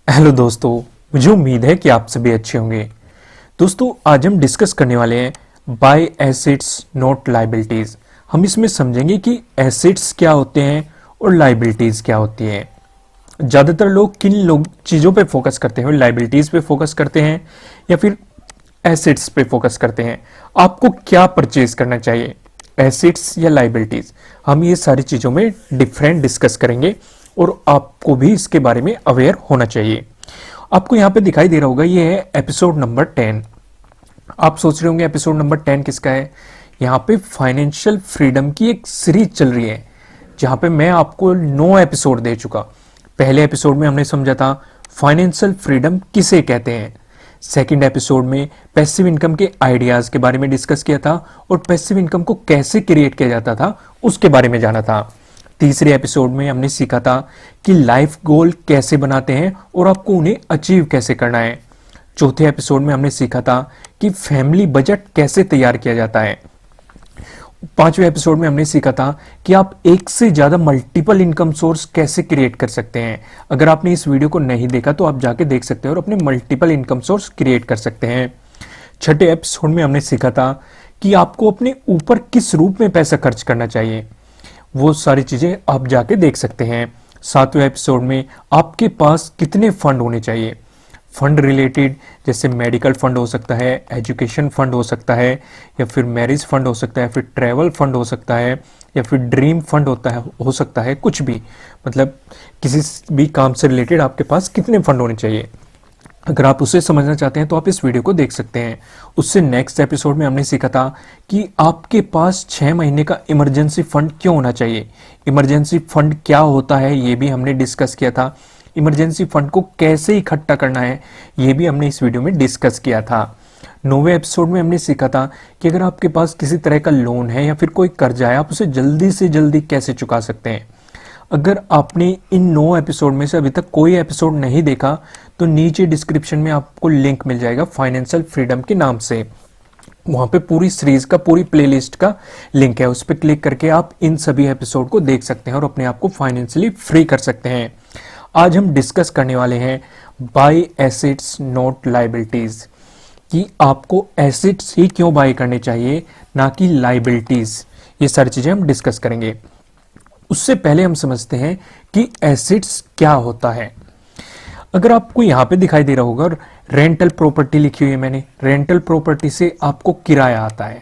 Hello दोस्तों, मुझे उम्मीद है कि आप सभी अच्छे होंगे। दोस्तों, आज हम डिस्कस करने वाले हैं बाय एसेट्स नॉट लायबिलिटीज। हम इसमें समझेंगे कि एसेट्स क्या होते हैं और लायबिलिटीज क्या होती हैं। ज़्यादातर लोग किन चीज़ों पे फोकस करते हैं, लायबिलिटीज पे फोकस करते हैं या फिर एसेट्स पे फोकस करते हैं। आपको क्या परचेज करना चाहिए, एसेट्स या लायबिलिटीज? हम ये सारी चीज़ों में डिफरेंट डिस्कस करेंगे और आपको भी इसके बारे में अवेयर होना चाहिए। आपको यहाँ पे दिखाई दे रहा होगा, ये है एपिसोड नंबर 10। आप सोच रहे होंगे एपिसोड नंबर 10 किसका है। यहाँ पे फाइनेंशियल फ्रीडम की एक सीरीज चल रही है जहाँ पे मैं आपको 9 एपिसोड दे चुका। पहले एपिसोड में हमने समझा था फाइनेंशियल फ्रीडम किसे कहते हैं। सेकंड एपिसोड में पैसिव इनकम के आइडियाज के बारे में डिस्कस किया था और पैसिव इनकम को कैसे क्रिएट किया जाता था उसके बारे में जाना था। तीसरे एपिसोड में हमने सीखा था कि लाइफ गोल कैसे बनाते हैं और आपको उन्हें अचीव कैसे करना है। चौथे एपिसोड में हमने सीखा था कि फैमिली बजट कैसे तैयार किया जाता है। पांचवें एपिसोड में हमने सीखा था कि आप एक से ज्यादा मल्टीपल इनकम सोर्स कैसे क्रिएट कर सकते हैं। अगर आपने इस वीडियो को नहीं देखा तो आप जाके देख सकते हैं और अपने मल्टीपल इनकम सोर्स क्रिएट कर सकते हैं। छठे एपिसोड में हमने सीखा था कि आपको अपने ऊपर किस रूप में पैसा खर्च करना चाहिए। वो सारी चीजें आप जाके देख सकते हैं। सातवें एपिसोड में आपके पास कितने फंड होने चाहिए। फंड रिलेटेड जैसे मेडिकल फंड हो सकता है, एजुकेशन फंड हो सकता है, या फिर मैरिज फंड हो सकता है, फिर ट्रैवल फंड हो सकता है, या फिर ड्रीम फंड हो सकता है, कुछ भी। मतलब किसी भी काम से रिलेटेड आपके पास कितने फंड होने चाहिए। अगर आप उसे समझना चाहते हैं तो आप इस वीडियो को देख सकते हैं। उससे नेक्स्ट एपिसोड में हमने सीखा था कि आपके पास 6 महीने का इमरजेंसी फंड क्यों होना चाहिए। इमरजेंसी फंड क्या होता है ये भी हमने डिस्कस किया था। इमरजेंसी फंड को कैसे इकट्ठा करना है ये भी हमने इस वीडियो में डिस्कस किया था। 9वें एपिसोड में हमने सीखा था कि अगर आपके पास किसी तरह का लोन है या फिर कोई कर्जा है, आप उसे जल्दी से जल्दी कैसे चुका सकते हैं। अगर आपने इन 9 एपिसोड में से अभी तक कोई एपिसोड नहीं देखा तो नीचे डिस्क्रिप्शन में आपको लिंक मिल जाएगा फाइनेंशियल फ्रीडम के नाम से। वहां पे पूरी सीरीज का, पूरी प्लेलिस्ट का लिंक है, उस पर क्लिक करके आप इन सभी एपिसोड को देख सकते हैं और अपने आप को फाइनेंशियली फ्री कर सकते हैं। आज हम डिस्कस करने वाले हैं बाय एसेट्स नॉट लायबिलिटीज, कि आपको एसेट्स ही क्यों बाय करने चाहिए ना कि लायबिलिटीज। ये सारी चीजें हम डिस्कस करेंगे। उससे पहले हम समझते हैं कि एसेट्स क्या होता है। अगर आपको यहां पे दिखाई दे रहा होगा रेंटल प्रॉपर्टी लिखी हुई है मैंने, रेंटल प्रॉपर्टी से आपको किराया आता है।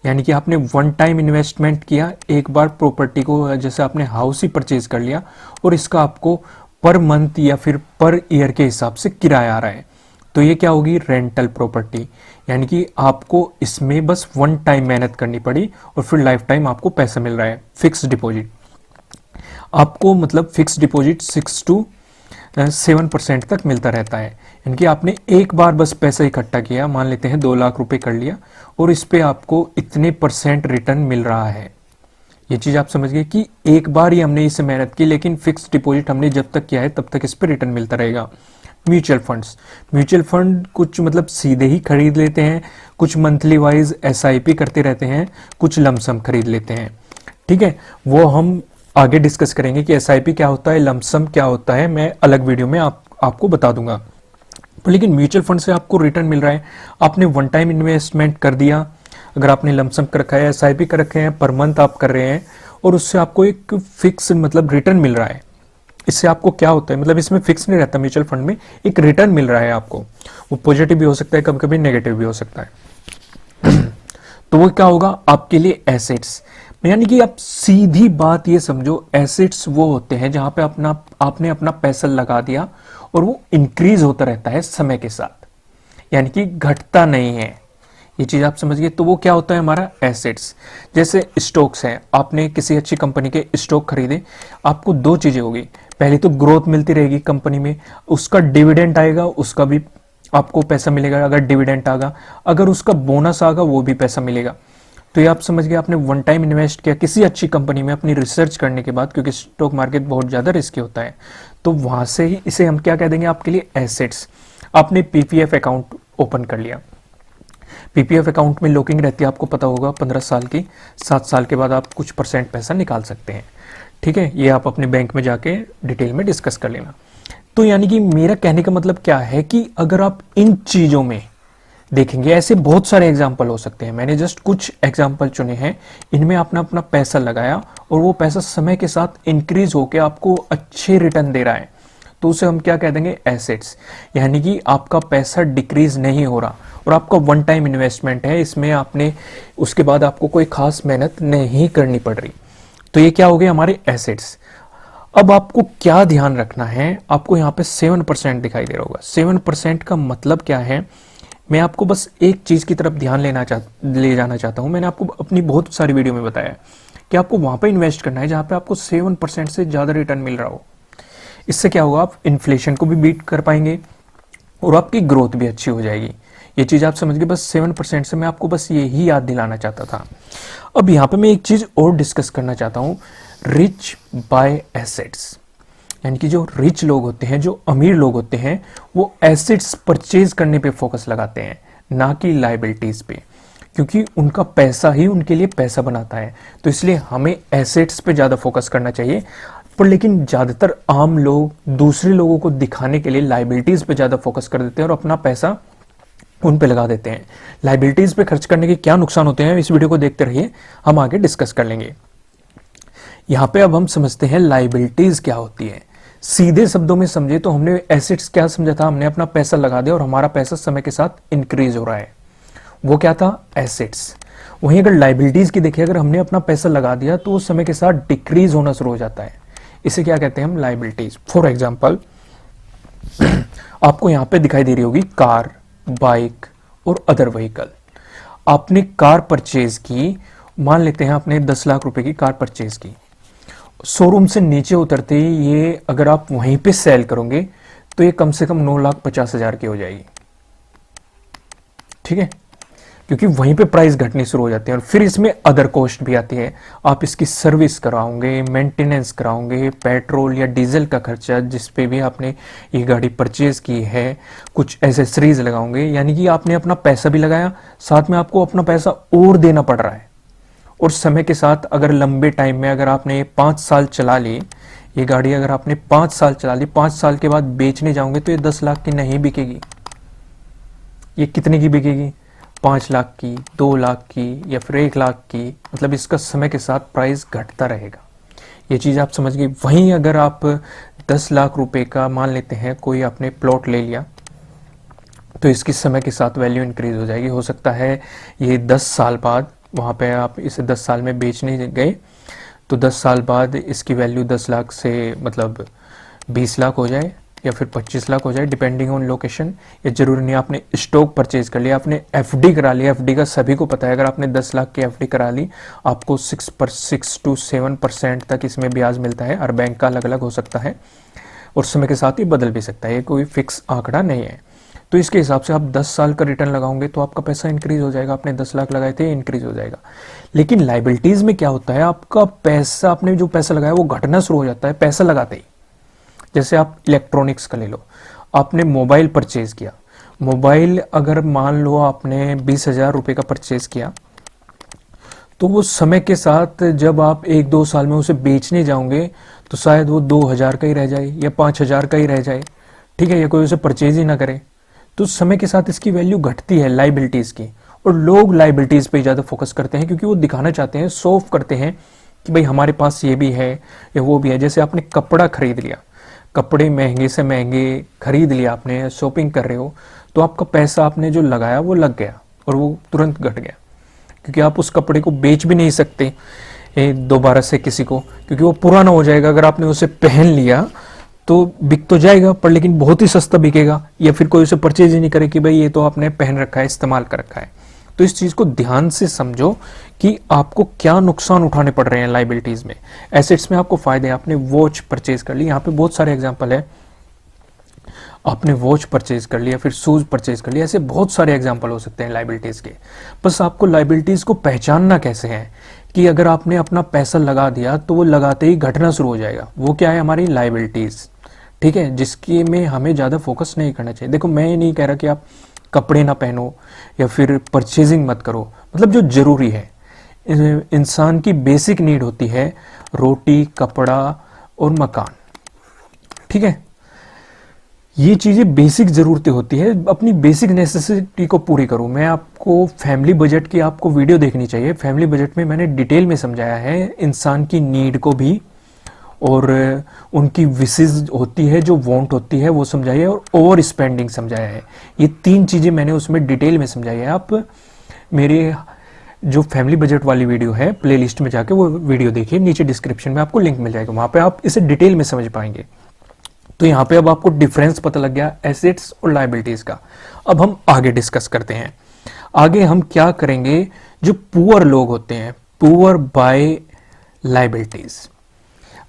यानी कि आपने वन टाइम इन्वेस्टमेंट किया, एक बार प्रॉपर्टी को, जैसे आपने हाउस ही परचेज कर लिया और इसका आपको पर मंथ या फिर पर ईयर के हिसाब से किराया आ रहा है, तो ये क्या होगी, रेंटल प्रॉपर्टी। यानी कि आपको इसमें बस वन टाइम मेहनत करनी पड़ी और फिर लाइफ टाइम आपको पैसा मिल रहा है। फिक्स डिपॉजिट आपको, मतलब फिक्स डिपॉजिट 6 to 7% तक मिलता रहता है। यानी कि आपने एक बार बस पैसा इकट्ठा किया, मान लेते हैं 2 लाख रुपए कर लिया और इस पे आपको इतने % रिटर्न मिल रहा है। ये चीज आप समझ गए कि एक बार ही हमने इसे मेहनत की, लेकिन फिक्स डिपॉजिट हमने जब तक किया है तब तक इस पे रिटर्न मिलता रहेगा। म्यूचुअल फंड कुछ मतलब सीधे ही खरीद लेते हैं, कुछ मंथली वाइज SIP करते रहते हैं, कुछ लमसम खरीद लेते हैं। ठीक है, वो हम आगे डिस्कस करेंगे कि SIP क्या होता है, लमसम क्या होता है, मैं अलग वीडियो में आपको बता दूंगा। लेकिन म्यूचुअल फंड से आपको रिटर्न मिल रहा है। आपने वन टाइम इन्वेस्टमेंट कर दिया, अगर आपने लमसम कर रखा है, SIP कर रखे हैं, पर मंथ आप कर रहे हैं और उससे आपको एक फिक्स मतलब रिटर्न मिल रहा है। इससे आपको क्या होता है, मतलब इसमें फिक्स नहीं रहता, म्यूचुअल फंड में एक रिटर्न मिल रहा है आपको। वो पॉजिटिव भी हो सकता है, कभी कभी नेगेटिव भी हो सकता है। तो वो क्या होगा आपके लिए, एसेट्स। यानी कि आप सीधी बात ये समझो, एसेट्स वो होते हैं जहां पे आपने अपना पैसा लगा दिया और वो इंक्रीज होता रहता है समय के साथ, यानी कि घटता नहीं है। ये चीज आप समझ गए, तो वो क्या होता है हमारा एसेट्स। जैसे स्टॉक्स हैं, आपने किसी अच्छी कंपनी के स्टॉक खरीदे, आपको 2 चीजें होगी। पहली तो ग्रोथ मिलती रहेगी कंपनी में, उसका डिविडेंड आएगा, उसका भी आपको पैसा मिलेगा अगर डिविडेंड आगा, अगर उसका बोनस आगा वो भी पैसा मिलेगा। तो ये आप समझ गए, आपने वन टाइम इन्वेस्ट किया किसी अच्छी कंपनी में अपनी रिसर्च करने के बाद, क्योंकि स्टॉक मार्केट बहुत ज्यादा रिस्की होता है, तो वहां से ही इसे हम क्या कह देंगे आपके लिए, एसेट्स। आपने PPF अकाउंट ओपन कर लिया, PPF अकाउंट में लॉकिंग रहती है, आपको पता होगा 15 साल की, 7 साल के बाद आप कुछ % पैसा निकाल सकते हैं। ठीक है, ये आप अपने बैंक में जाके डिटेल में डिस्कस कर लेना। तो यानी कि मेरा कहने का मतलब क्या है कि अगर आप इन चीजों में देखेंगे, ऐसे बहुत सारे एग्जाम्पल हो सकते हैं, मैंने जस्ट कुछ एग्जाम्पल चुने हैं, इनमें आपने अपना पैसा लगाया और वो पैसा समय के साथ इंक्रीज होकर आपको अच्छे रिटर्न दे रहा है, तो उसे हम क्या कह देंगे, एसेट्स। यानी कि आपका पैसा डिक्रीज नहीं हो रहा और आपका वन टाइम इन्वेस्टमेंट है, इसमें आपने उसके बाद आपको कोई खास मेहनत नहीं करनी पड़ रही, तो ये क्या हो गए हमारे एसेट्स। अब आपको क्या ध्यान रखना है, आपको यहाँ पे 7% दिखाई दे रहा होगा। 7% का मतलब क्या है, मैं आपको बस एक चीज की तरफ ध्यान ले जाना चाहता हूं। मैंने आपको अपनी बहुत सारी वीडियो में बताया कि आपको वहां पे इन्वेस्ट करना है जहां पे आपको 7% से ज्यादा रिटर्न मिल रहा हो। इससे क्या होगा, आप इन्फ्लेशन को भी बीट कर पाएंगे और आपकी ग्रोथ भी अच्छी हो जाएगी। ये चीज आप समझ गए, बस 7% से मैं आपको बस यही याद दिलाना चाहता था। अब यहाँ पे मैं एक चीज और डिस्कस करना चाहता हूँ, रिच बाय एसेट्स। यानी कि जो रिच लोग होते हैं, जो अमीर लोग होते हैं, वो एसेट्स परचेज करने पे फोकस लगाते हैं, ना कि लाइबिलिटीज पे, क्योंकि उनका पैसा ही उनके लिए पैसा बनाता है। तो इसलिए हमें एसेट्स पे ज्यादा फोकस करना चाहिए। पर लेकिन ज्यादातर आम लोग दूसरे लोगों को दिखाने के लिए लाइबिलिटीज पे ज्यादा फोकस कर देते हैं और अपना पैसा उन पे लगा देते हैं। लाइबिलिटीज पे खर्च करने के क्या नुकसान होते हैं, इस वीडियो को देखते रहिए, हम आगे डिस्कस कर लेंगे। यहाँ पे अब हम समझते हैं लाइबिलिटीज क्या होती है। सीधे शब्दों में समझे तो हमने एसेट्स क्या समझा था, हमने अपना पैसा लगा दिया और हमारा पैसा समय के साथ इंक्रीज हो रहा है, वो क्या था, एसेट्स। वहीं अगर लाइबिलिटीज की देखिए, अगर हमने अपना पैसा लगा दिया तो वो समय के साथ डिक्रीज होना शुरू हो जाता है, इसे क्या कहते हैं हम, लाइबिलिटीज। फॉर एग्जाम्पल आपको यहां पे दिखाई दे रही होगी कार, बाइक और अदर व्हीकल। आपने कार परचेज की, मान लेते हैं आपने 10 लाख रुपए की कार परचेज की, शोरूम से नीचे उतरते ही ये अगर आप वहीं पे सेल करोगे तो ये कम से कम 9,50,000 की हो जाएगी, ठीक है, क्योंकि वहीं पे प्राइस घटनी शुरू हो जाती है। और फिर इसमें अदर कॉस्ट भी आती है, आप इसकी सर्विस कराओगे, मेंटेनेंस कराओगे, पेट्रोल या डीजल का खर्चा जिस पे भी आपने ये गाड़ी परचेज की है, कुछ एसेसरीज लगाओगे। यानी कि आपने अपना पैसा भी लगाया, साथ में आपको अपना पैसा और देना पड़ रहा है। और समय के साथ अगर लंबे टाइम में अगर आपने 5 साल चला ली ये गाड़ी, अगर आपने 5 साल चला ली, 5 साल के बाद बेचने जाओगे तो ये 10 लाख की नहीं बिकेगी, ये कितने की बिकेगी, 5 लाख की, 2 लाख की या फिर 1 लाख की। मतलब इसका समय के साथ प्राइस घटता रहेगा, ये चीज आप समझ गए। वहीं अगर आप 10 लाख रुपए का मान लेते हैं कोई आपने प्लॉट ले लिया, तो इसकी समय के साथ वैल्यू इंक्रीज हो जाएगी। हो सकता है ये 10 साल बाद, वहाँ पे आप इसे 10 साल में बेचने गए तो 10 साल बाद इसकी वैल्यू 10 लाख से मतलब 20 लाख हो जाए या फिर 25 लाख हो जाए, डिपेंडिंग ऑन लोकेशन। ये जरूरी नहीं आपने स्टॉक परचेज कर लिया, आपने एफडी करा लिया, एफडी का सभी को पता है, अगर आपने 10 लाख की एफडी करा ली आपको 6 to 7% तक इसमें ब्याज मिलता है। हर बैंक का अलग अलग हो सकता है और समय के साथ ही बदल भी सकता है, ये कोई फिक्स आंकड़ा नहीं है। तो इसके हिसाब से आप 10 साल का रिटर्न लगाओगे तो आपका पैसा इंक्रीज हो जाएगा, आपने 10 लाख लगाए थे इंक्रीज हो जाएगा। लेकिन लाइबिलिटीज में क्या होता है, आपका पैसा, आपने जो पैसा लगाया वो घटना शुरू हो जाता है पैसा लगाते ही। जैसे आप इलेक्ट्रॉनिक्स का ले लो, आपने मोबाइल परचेज किया, मोबाइल अगर मान लो आपने 20,000 रुपए का परचेज किया, तो वो समय के साथ जब आप 1-2 साल में उसे बेचने जाओगे तो शायद वो 2,000 का ही रह जाए या 5,000 का ही रह जाए, ठीक है, या कोई उसे परचेज ही ना करे। तो समय के साथ इसकी वैल्यू घटती है लाइबिलिटीज की, और लोग लाइबिलिटीज पे ज्यादा फोकस करते हैं क्योंकि वो दिखाना चाहते हैं, शो ऑफ करते हैं कि भाई हमारे पास ये भी है या वो भी है। जैसे आपने कपड़ा खरीद लिया, कपड़े महंगे से महंगे खरीद लिया, आपने शॉपिंग कर रहे हो, तो आपका पैसा आपने जो लगाया वो लग गया और वो तुरंत घट गया, क्योंकि आप उस कपड़े को बेच भी नहीं सकते दोबारा से किसी को, क्योंकि वो पुराना हो जाएगा। अगर आपने उसे पहन लिया तो बिक तो जाएगा पर लेकिन बहुत ही सस्ता बिकेगा, या फिर कोई उसे परचेज ही नहीं करे कि भाई ये तो आपने पहन रखा है, इस्तेमाल कर रखा है। तो इस चीज को ध्यान से समझो कि आपको क्या नुकसान उठाने पड़ रहे हैं लाइबिलिटीज में। एसेट्स में आपको फायदे हैं, आपने वॉच परचेज कर ली, यहाँ पे बहुत सारे एग्जाम्पल है, आपने वॉच परचेज कर लिया, फिर शूज परचेज कर लिया, ऐसे बहुत सारे एग्जाम्पल हो सकते हैं लाइबिलिटीज के। बस आपको लाइबिलिटीज को पहचानना कैसे है कि अगर आपने अपना पैसा लगा दिया तो वो लगाते ही घटना शुरू हो जाएगा, वो क्या है, हमारी लाइबिलिटीज, ठीक है, जिसके में हमें ज्यादा फोकस नहीं करना चाहिए। देखो मैं ये नहीं कह रहा कि आप कपड़े ना पहनो या फिर परचेजिंग मत करो, मतलब जो जरूरी है, इंसान की बेसिक नीड होती है रोटी, कपड़ा और मकान, ठीक है। ये चीज़ें बेसिक ज़रूरतें होती है, अपनी बेसिक नेसेसिटी को पूरी करो। मैं आपको फैमिली बजट की आपको वीडियो देखनी चाहिए। फैमिली बजट में मैंने डिटेल में समझाया है इंसान की नीड को भी, और उनकी विशेज होती है जो वांट होती है वो समझाई है, और ओवर स्पेंडिंग समझाया है। ये 3 चीज़ें मैंने उसमें डिटेल में समझाई है। आप मेरे जो फैमिली बजट वाली वीडियो है प्लेलिस्ट में जाके वो वीडियो देखिए, नीचे डिस्क्रिप्शन में आपको लिंक मिल जाएगा, वहाँ पे आप इसे डिटेल में समझ पाएंगे। तो यहाँ पे अब आपको डिफरेंस पता लग गया एसेट्स और लायबिलिटीज का। अब हम आगे डिस्कस करते हैं। आगे हम क्या करेंगे, जो पुअर लोग होते हैं, पुअर बाय लायबिलिटीज।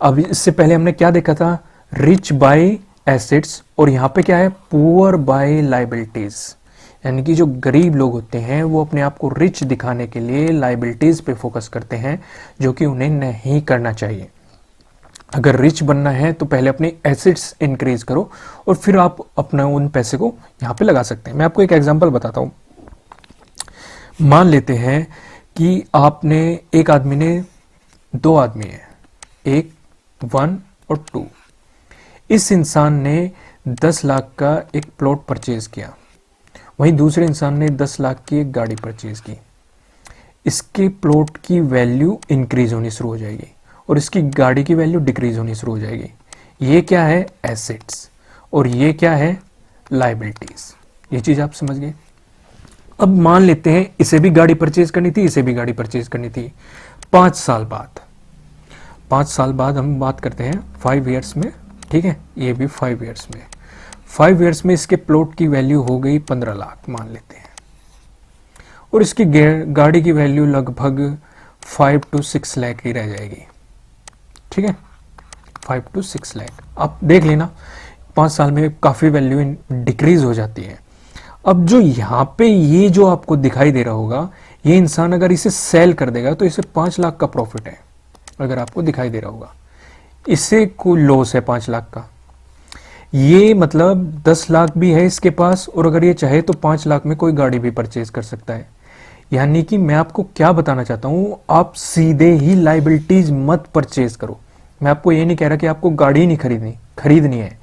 अब इससे पहले हमने क्या देखा था, रिच बाय एसेट्स, और यहाँ पे क्या है, पुअर बाय लायबिलिटीज। यानी कि जो गरीब लोग होते हैं वो अपने आप को रिच दिखाने के लिए लायबिलिटीज पे फोकस करते हैं, जो कि उन्हें नहीं करना चाहिए। अगर रिच बनना है तो पहले अपने एसेट्स इंक्रीज करो और फिर आप अपना उन पैसे को यहाँ पे लगा सकते हैं। मैं आपको एक एग्जांपल बताता हूँ। मान लेते हैं कि आपने, एक आदमी ने, 2 आदमी है, 1 और 2। इस इंसान ने 10 लाख का एक प्लॉट परचेज किया, वहीं दूसरे इंसान ने 10 लाख की एक गाड़ी परचेज की। इसके प्लॉट की वैल्यू इंक्रीज होनी शुरू हो जाएगी और इसकी गाड़ी की वैल्यू डिक्रीज होनी शुरू हो जाएगी। ये क्या है, एसेट्स, और ये क्या है, लायबिलिटीज। ये चीज आप समझ गए। अब मान लेते हैं इसे भी गाड़ी परचेज करनी थी, इसे भी गाड़ी परचेज करनी थी। 5 साल बाद, 5 साल बाद हम बात करते हैं 5 ईयर्स में, ठीक है, ये भी 5 ईयर्स में। 5 ईयर्स में इसके प्लॉट की वैल्यू हो गई 15 लाख मान लेते हैं, और इसकी गाड़ी की वैल्यू लगभग 5 to 6 लाख ही रह जाएगी, ठीक है, 5 to 6 लाख। आप देख लेना 5 साल में काफी वैल्यू डिक्रीज हो जाती है। अब जो यहाँ पे ये जो आपको दिखाई दे रहा होगा, ये इंसान अगर इसे सेल कर देगा तो इसे 5 लाख का प्रॉफिट है, अगर आपको दिखाई दे रहा होगा। इससे कोई लॉस है 5 लाख का। ये मतलब 10 लाख भी है इसके पास, और अगर ये चाहे तो 5 लाख में कोई गाड़ी भी परचेज कर सकता है। यानी कि मैं आपको क्या बताना चाहता हूं, आप सीधे ही लायबिलिटीज मत परचेज करो। मैं आपको ये नहीं कह रहा कि आपको गाड़ी नहीं खरीदनी है,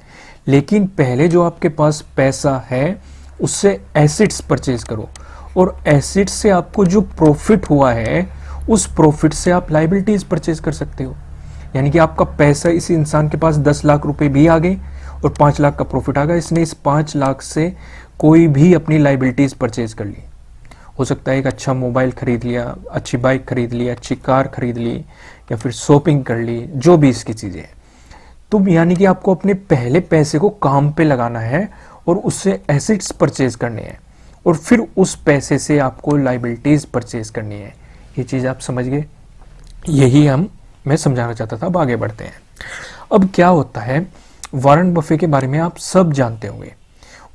लेकिन पहले जो आपके पास पैसा है उससे एसेट्स परचेज करो, और एसेट्स से आपको जो प्रॉफिट हुआ है उस प्रॉफिट से आप लायबिलिटीज परचेज कर सकते हो। यानी कि आपका पैसा, इस इंसान के पास 10 लाख रुपए भी आ गए और 5 लाख का प्रॉफिट आ गया, इसने इस 5 लाख से कोई भी अपनी लायबिलिटीज परचेज कर ली। हो सकता है एक अच्छा मोबाइल खरीद लिया, अच्छी बाइक खरीद ली, अच्छी कार खरीद ली, या फिर शॉपिंग कर ली, जो भी इसकी चीजें हैं। तो यानी कि आपको अपने पहले पैसे को काम पे लगाना है और उससे एसेट्स परचेज करने हैं, और फिर उस पैसे से आपको लायबिलिटीज परचेज करनी है। ये चीज आप समझ गए, यही मैं समझाना चाहता था। अब आगे बढ़ते हैं। अब क्या होता है, वॉरेन बफे के बारे में आप सब जानते होंगे।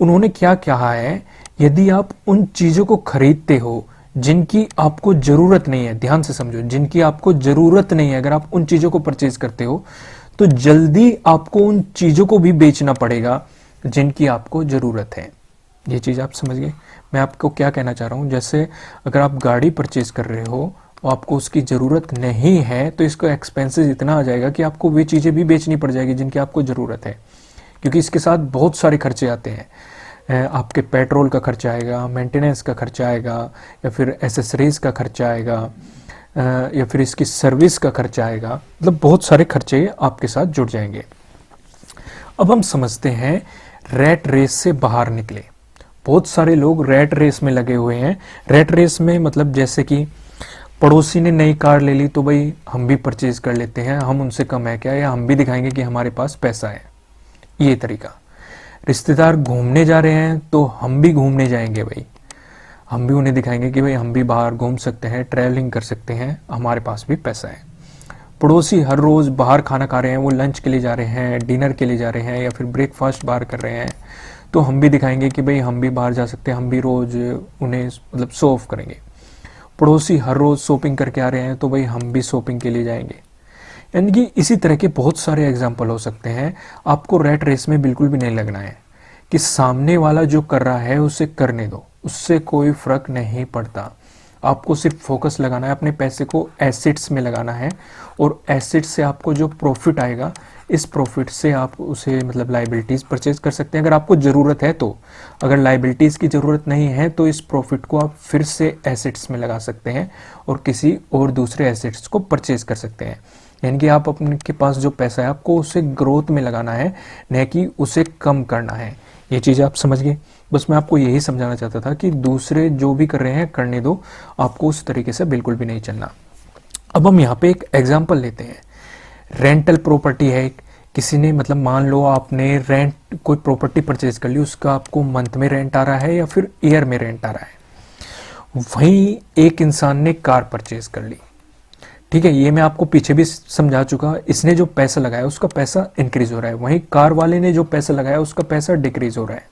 उन्होंने क्या कहा है, यदि आप उन चीजों को खरीदते हो जिनकी आपको जरूरत नहीं है, ध्यान से समझो, जिनकी आपको जरूरत नहीं है, अगर आप उन चीजों को परचेज करते हो तो जल्दी आपको उन चीजों को भी बेचना पड़ेगा जिनकी आपको जरूरत है। ये चीज आप समझ गए मैं आपको क्या कहना चाह रहा हूं। जैसे अगर आप गाड़ी परचेज कर रहे हो और आपको उसकी जरूरत नहीं है, तो इसका एक्सपेंसेस इतना आ जाएगा कि आपको वे चीजें भी बेचनी पड़ जाएगी जिनकी आपको जरूरत है, क्योंकि इसके साथ बहुत सारे खर्चे आते हैं। आपके पेट्रोल का खर्चा आएगा, मेंटेनेंस का खर्चा आएगा, या फिर एसेसरीज का खर्चा आएगा, या फिर इसकी सर्विस का खर्चा आएगा। मतलब बहुत सारे खर्चे आपके साथ जुड़ जाएंगे। अब हम समझते हैं रैट रेस से बाहर निकले। बहुत सारे लोग रैट रेस में लगे हुए हैं। रैट रेस में मतलब जैसे कि पड़ोसी ने नई कार ले ली तो भाई हम भी परचेज कर लेते हैं, हम उनसे कम है क्या, या हम भी दिखाएंगे कि हमारे पास पैसा है, ये तरीका। रिश्तेदार घूमने जा रहे हैं तो हम भी घूमने जाएंगे भाई, हम भी उन्हें दिखाएंगे कि भाई हम भी बाहर घूम सकते हैं, ट्रैवलिंग कर सकते हैं, हमारे पास भी पैसा है। पड़ोसी हर रोज बाहर खाना खा रहे हैं, वो लंच के लिए जा रहे हैं, डिनर के लिए जा रहे हैं, या फिर ब्रेकफास्ट बाहर कर रहे हैं, तो हम भी दिखाएंगे कि भाई हम भी बाहर जा सकते हैं, हम भी रोज उन्हें मतलब शो ऑफ करेंगे। पड़ोसी हर रोज शॉपिंग करके आ रहे हैं तो भाई हम भी शॉपिंग के लिए जाएंगे। यानी कि इसी तरह के बहुत सारे एग्जाम्पल हो सकते हैं। आपको रैट रेस में बिल्कुल भी नहीं लगना है कि सामने वाला जो कर रहा है उसे करने दो, उससे कोई फर्क नहीं पड़ता। आपको सिर्फ फोकस लगाना है, अपने पैसे को एसेट्स में लगाना है, और एसेट्स से आपको जो प्रॉफिट आएगा इस प्रॉफिट से आप उसे मतलब लाइबिलिटीज़ परचेज कर सकते हैं अगर आपको ज़रूरत है तो। अगर लाइबिलिटीज़ की ज़रूरत नहीं है तो इस प्रॉफिट को आप फिर से एसेट्स में लगा सकते हैं और किसी और दूसरे एसेट्स को परचेज कर सकते हैं। यानी कि आप अपने के पास जो पैसा है आपको उसे ग्रोथ में लगाना है, न कि उसे कम करना है। ये चीज़ आप समझ गए। बस मैं आपको यही समझाना चाहता था कि दूसरे जो भी कर रहे हैं करने दो, आपको उस तरीके से बिल्कुल भी नहीं चलना। अब हम यहाँ पे एक एग्जांपल लेते हैं। रेंटल प्रॉपर्टी है, किसी ने मतलब मान लो आपने रेंट कोई प्रॉपर्टी परचेज कर ली, उसका आपको मंथ में रेंट आ रहा है या फिर ईयर में रेंट आ रहा है। वहीं एक इंसान ने कार परचेज कर ली, ठीक है, ये मैं आपको पीछे भी समझा चुका। इसने जो पैसा लगाया उसका पैसा इंक्रीज हो रहा है, वहीं कार वाले ने जो पैसा लगाया उसका पैसा डिक्रीज हो रहा है।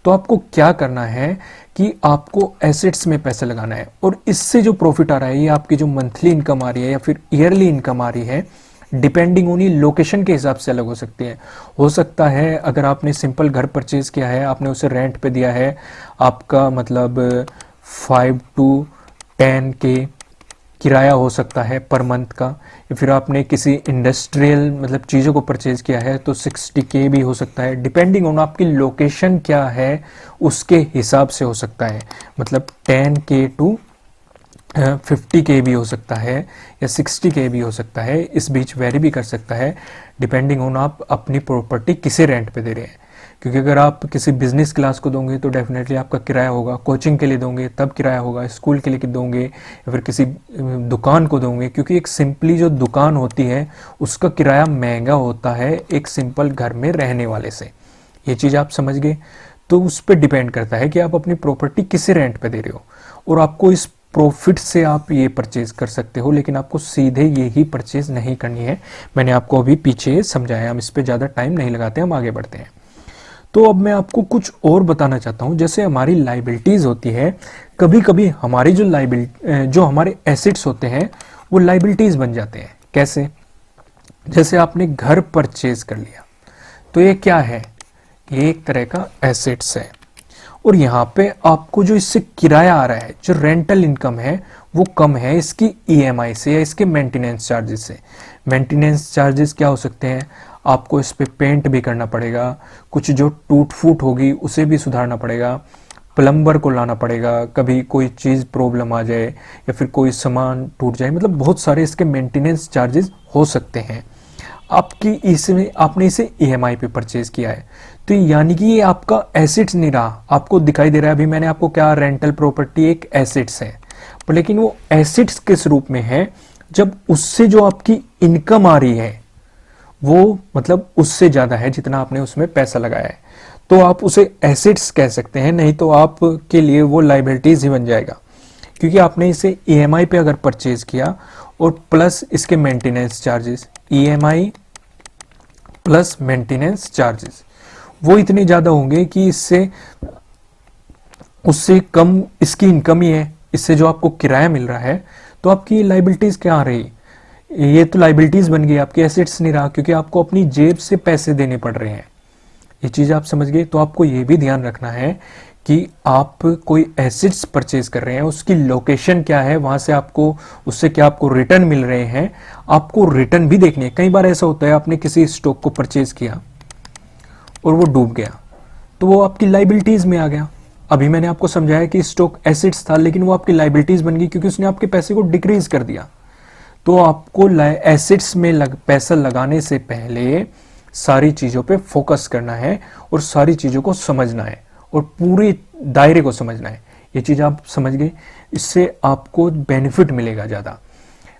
तो आपको क्या करना है कि आपको एसेट्स में पैसा लगाना है और इससे जो प्रॉफिट आ रहा है, ये आपकी जो मंथली इनकम आ रही है या फिर ईयरली इनकम आ रही है, डिपेंडिंग ऑन लोकेशन के हिसाब से अलग हो सकती है। हो सकता है अगर आपने सिंपल घर परचेज किया है, आपने उसे रेंट पे दिया है, आपका मतलब 5 to 10 के किराया हो सकता है पर मंथ का, या फिर आपने किसी इंडस्ट्रियल मतलब चीज़ों को परचेज किया है तो 60K भी हो सकता है। डिपेंडिंग ऑन आपकी लोकेशन क्या है उसके हिसाब से हो सकता है, मतलब 10K to 50K भी हो सकता है या 60K भी हो सकता है, इस बीच वेरी भी कर सकता है डिपेंडिंग ऑन आप अपनी प्रॉपर्टी किसे रेंट पे दे रहे हैं। क्योंकि अगर आप किसी बिजनेस क्लास को दोगे तो डेफिनेटली आपका किराया होगा, कोचिंग के लिए दोगे तब किराया होगा, स्कूल के लिए दोगे या फिर किसी दुकान को दोगे, क्योंकि एक सिंपली जो दुकान होती है उसका किराया महंगा होता है एक सिंपल घर में रहने वाले से। ये चीज़ आप समझ गए। तो उस पर डिपेंड करता है कि आप अपनी प्रॉपर्टी किसे रेंट पे दे रहे हो, और आपको इस प्रॉफिट से आप ये परचेज कर सकते हो, लेकिन आपको सीधे ये ही परचेज नहीं करनी है। मैंने आपको अभी पीछे समझाया, हम इस पर ज़्यादा टाइम नहीं लगाते, हम आगे बढ़ते हैं। तो अब मैं आपको कुछ और बताना चाहता हूँ। जैसे हमारी लाइबिलिटीज़ होती है, कभी कभी हमारी जो हमारे एसेट्स होते हैं वो लाइबिलिटीज़ बन जाते हैं। कैसे? जैसे आपने घर परचेज कर लिया तो ये क्या है, ये एक तरह का एसेट्स है, और यहाँ पे आपको जो इससे किराया आ रहा है, जो रेंटल इनकम है, वो कम है इसकी ईएमआई से या इसके मेंटेनेंस चार्जेस से। मेंटेनेंस चार्जेस क्या हो सकते हैं? आपको इस पे पेंट भी करना पड़ेगा, कुछ जो टूट फूट होगी उसे भी सुधारना पड़ेगा, प्लम्बर को लाना पड़ेगा, कभी कोई चीज़ प्रॉब्लम आ जाए या फिर कोई सामान टूट जाए, मतलब बहुत सारे इसके मेंटेनेंस चार्जेस हो सकते हैं। आपने इसे ईएमआई पे परचेज किया है, तो यानी कि ये आपका एसेट्स नहीं रहा। आपको दिखाई दे रहा है, अभी मैंने आपको क्या, रेंटल प्रॉपर्टी एक एसेट्स है, पर लेकिन वो एसेट्स किस रूप में है, जब उससे जो आपकी इनकम आ रही है वो मतलब उससे ज्यादा है जितना आपने उसमें पैसा लगाया है, तो आप उसे एसेट्स कह सकते हैं, नहीं तो आपके लिए वो लाइबिलिटीज ही बन जाएगा। क्योंकि आपने इसे ईएमआई पे अगर परचेज किया और प्लस इसके maintenance charges, EMI plus maintenance charges, वो इतने ज्यादा होंगे कि उससे कम इसकी इनकम ही है, इससे जो आपको किराया मिल रहा है, तो आपकी लाइबिलिटीज क्या आ रही, ये तो लाइबिलिटीज बन गई, आपके एसेट्स नहीं रहा, क्योंकि आपको अपनी जेब से पैसे देने पड़ रहे हैं। ये चीज आप समझ गए। तो आपको ये भी ध्यान रखना है कि आप कोई एसेट्स परचेज कर रहे हैं, उसकी लोकेशन क्या है, वहां से आपको उससे क्या आपको रिटर्न मिल रहे हैं, आपको रिटर्न भी देखनी है। कई बार ऐसा होता है आपने किसी स्टॉक को परचेज किया और वो डूब गया, तो वो आपकी लाइबिलिटीज में आ गया। अभी मैंने आपको समझाया कि स्टॉक एसेट्स था, लेकिन वो आपकी लाइबिलिटीज बन गई क्योंकि उसने आपके पैसे को डिक्रीज कर दिया। तो आपको एसेट्स में पैसा लगाने से पहले सारी चीजों पे फोकस करना है और सारी चीजों को समझना है और पूरे दायरे को समझना है। ये चीज आप समझ गए, इससे आपको बेनिफिट मिलेगा ज्यादा,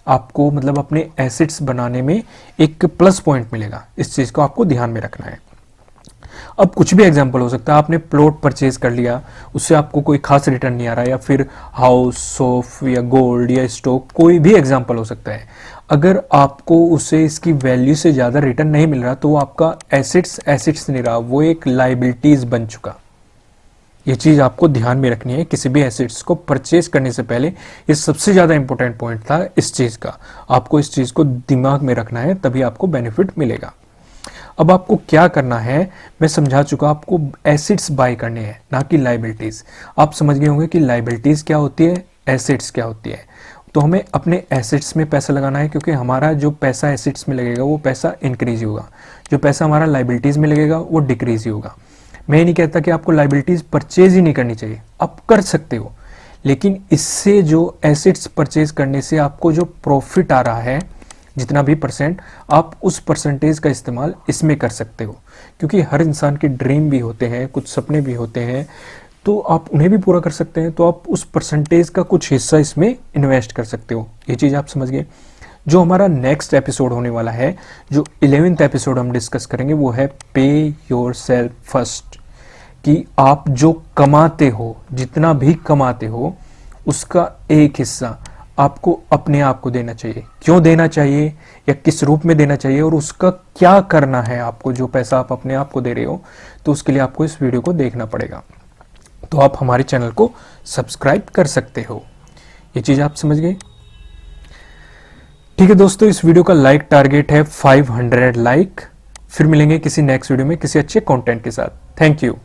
आपको मतलब अपने एसेट्स बनाने में एक प्लस पॉइंट मिलेगा। इस चीज को आपको ध्यान में रखना है। अब कुछ भी एग्जांपल हो सकता है, आपने प्लॉट परचेज कर लिया, उससे आपको कोई खास रिटर्न नहीं आ रहा, या फिर हाउस, सोफ या गोल्ड या स्टॉक, कोई भी एग्जांपल हो सकता है। अगर आपको उससे इसकी वैल्यू से ज्यादा रिटर्न नहीं मिल रहा, तो वो आपका एसेट्स नहीं रहा, वो एक लाइबिलिटीज बन चुका। ये चीज आपको ध्यान में रखनी है किसी भी एसेट्स को परचेज करने से पहले। ये सबसे ज्यादा इंपॉर्टेंट पॉइंट था इस चीज का, आपको इस चीज को दिमाग में रखना है, तभी आपको बेनिफिट मिलेगा। अब आपको क्या करना है मैं समझा चुका, आपको एसेट्स बाय करने हैं, ना कि लाइबिलिटीज। आप समझ गए होंगे कि लाइबिलिटीज क्या होती है, एसेट्स क्या होती है। तो हमें अपने एसेट्स में पैसा लगाना है, क्योंकि हमारा जो पैसा एसेट्स में लगेगा वो पैसा इंक्रीज ही होगा, जो पैसा हमारा लाइबिलिटीज़ में लगेगा वो डिक्रीज ही होगा। मैं ये नहीं कहता कि आपको लाइबिलिटीज़ परचेज ही नहीं करनी चाहिए, आप कर सकते हो, लेकिन इससे जो एसेट्स परचेज करने से आपको जो प्रॉफिट आ रहा है जितना भी परसेंट, आप उस परसेंटेज का इस्तेमाल इसमें कर सकते हो, क्योंकि हर इंसान के ड्रीम भी होते हैं, कुछ सपने भी होते हैं, तो आप उन्हें भी पूरा कर सकते हैं। तो आप उस परसेंटेज का कुछ हिस्सा इसमें इन्वेस्ट कर सकते हो। ये चीज़ आप समझ गए। जो हमारा नेक्स्ट एपिसोड होने वाला है, जो 11th एपिसोड हम डिस्कस करेंगे, वो है पे योर सेल्फ फर्स्ट, कि आप जो कमाते हो, जितना भी कमाते हो, उसका एक हिस्सा आपको अपने आप को देना चाहिए। क्यों देना चाहिए या किस रूप में देना चाहिए और उसका क्या करना है आपको, जो पैसा आप अपने आप को दे रहे हो, तो उसके लिए आपको इस वीडियो को देखना पड़ेगा। तो आप हमारे चैनल को सब्सक्राइब कर सकते हो। ये चीज आप समझ गए। ठीक है दोस्तों, इस वीडियो का लाइक टारगेट है 500 लाइक। फिर मिलेंगे किसी नेक्स्ट वीडियो में किसी अच्छे कंटेंट के साथ। Thank you.